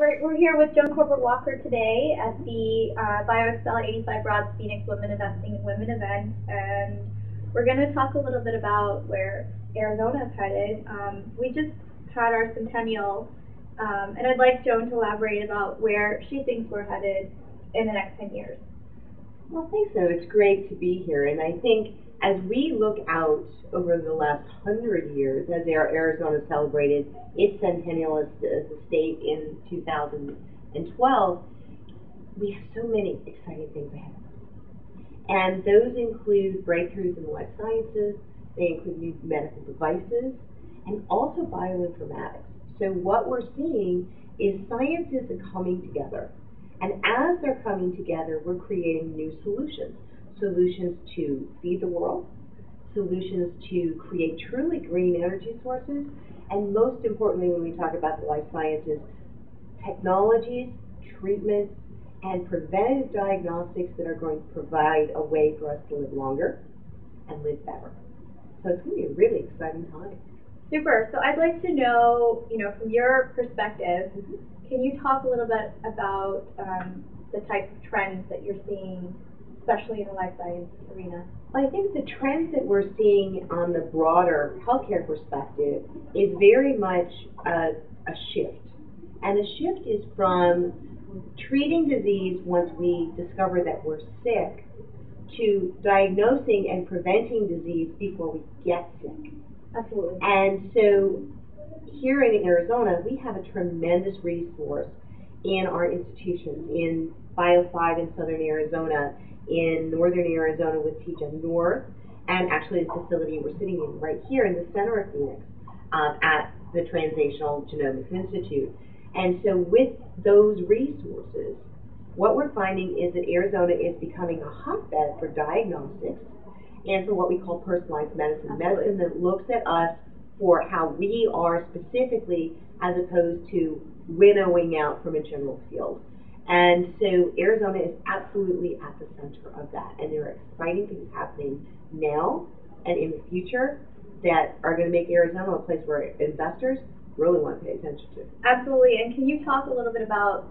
We're here with Joan Koerber-Walker today at the BioAccel 85Broads Phoenix Women Investing in Women event, and we're going to talk a little bit about where Arizona is headed. We just had our centennial, and I'd like Joan to elaborate about where she thinks we're headed in the next 10 years. Well, thanks, so it's great to be here, and I think as we look out over the last 100 years, as Arizona celebrated its centennial as a state in 2012, we have so many exciting things ahead of us. And those include breakthroughs in life sciences, they include new medical devices, and also bioinformatics. So what we're seeing is sciences are coming together. And as they're coming together, we're creating new solutions. Solutions to feed the world, solutions to create truly green energy sources, and most importantly, when we talk about the life sciences, technologies, treatments, and preventative diagnostics that are going to provide a way for us to live longer and live better. So it's going to be a really exciting time. Super. So I'd like to know, from your perspective, can you talk a little bit about the types of trends that you're seeing, especially in the life science arena? I think the trends that we're seeing on the broader healthcare perspective is very much a shift. And the shift is from treating disease once we discover that we're sick to diagnosing and preventing disease before we get sick. Absolutely. And so here in Arizona, we have a tremendous resource in our institutions, in Bio5 in southern Arizona, in northern Arizona with TGen North, and actually the facility we're sitting in right here in the center of Phoenix at the Translational Genomics Institute. And so with those resources, what we're finding is that Arizona is becoming a hotbed for diagnostics and for what we call personalized medicine, medicine that looks at us for how we are specifically as opposed to winnowing out from a general field. And so Arizona is absolutely at the center of that. And there are exciting things happening now and in the future that are going to make Arizona a place where investors really want to pay attention to. Absolutely. And can you talk a little bit about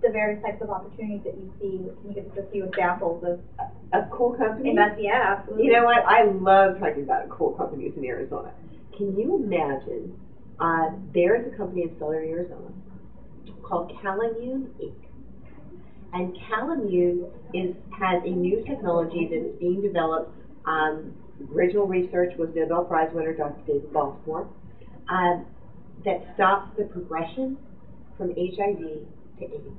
the various types of opportunities that you see? Can you give us a few examples of cool companies? Yeah, absolutely. You know what? I love talking about cool companies in Arizona. Can you imagine there's a company in southern Arizona called Calimune Inc. And Calimune has a new technology that's being developed. Original research was Nobel Prize winner Dr. David Baltimore, that stops the progression from HIV to AIDS.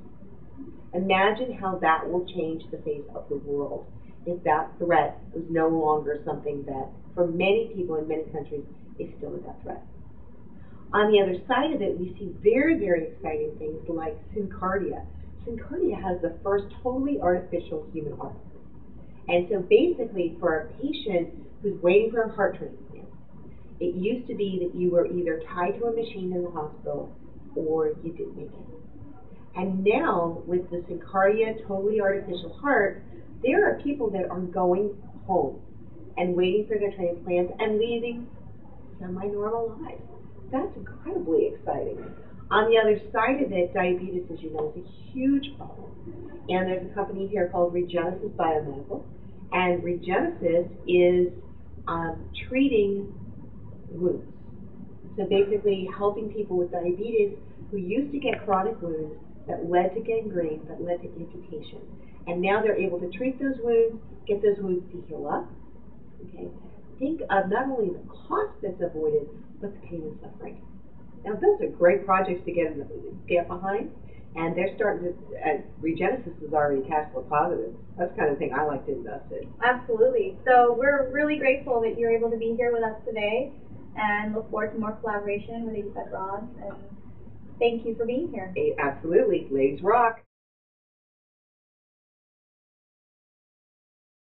Imagine how that will change the face of the world if that threat was no longer something that, for many people in many countries, is still a death threat. On the other side of it, we see very, very exciting things like Syncardia. Syncardia has the first totally artificial human heart. And so basically, for a patient who's waiting for a heart transplant, it used to be that you were either tied to a machine in the hospital or you didn't make it. And now, with the Syncardia totally artificial heart, there are people that are going home and waiting for their transplants and leading semi-normal lives. That's incredibly exciting. On the other side of it, diabetes, as you know, is a huge problem. And there's a company here called Regenesis Biomedical. And Regenesis is treating wounds. So basically helping people with diabetes who used to get chronic wounds that led to gangrene, that led to amputation. And now they're able to treat those wounds, get those wounds to heal up. Okay? Think of not only the cost that's avoided, but the pain and suffering. Now, those are great projects to get behind, and they're starting to, Regenesis is already cash flow positive. That's the kind of thing I like to invest in. Absolutely. So we're really grateful that you're able to be here with us today, and look forward to more collaboration with 85Broads, and thank you for being here. Absolutely. Ladies rock.